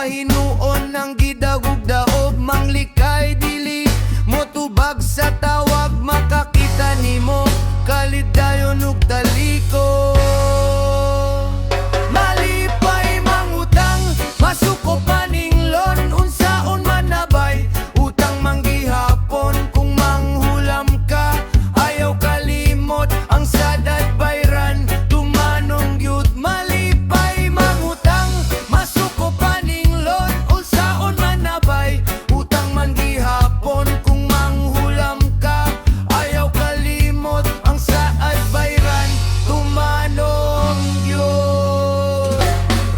pahinuon ng gidagog daog manglikay dili mo tubag sa tawag makakita nimo kalit dayon ug taliko. Malipay mangutang masuko paninglon unsaon man nabay utang manggihapon kung manghulam ka ayaw kalimot ang sadad bayran tumanong gyud. Malipay mangutang masuko paninglon unsaon man nabay utang manggihapon kung manghulam ka ayaw kalimot ang saad bayran tumanong gyud.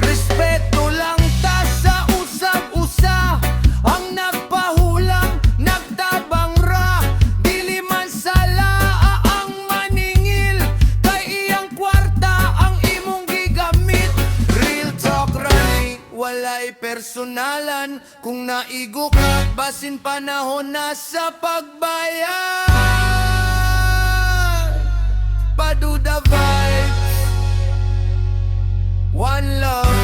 Respeto lang ta sa usab-usa ang nagpahulam nagtabang ra dili man salaa ang maningil kay iyang kwarta ang imong gigamit. Real talk rani walay personalan kung naigo ka basin panahon na sa pagbayad. Paduda vibes, one love.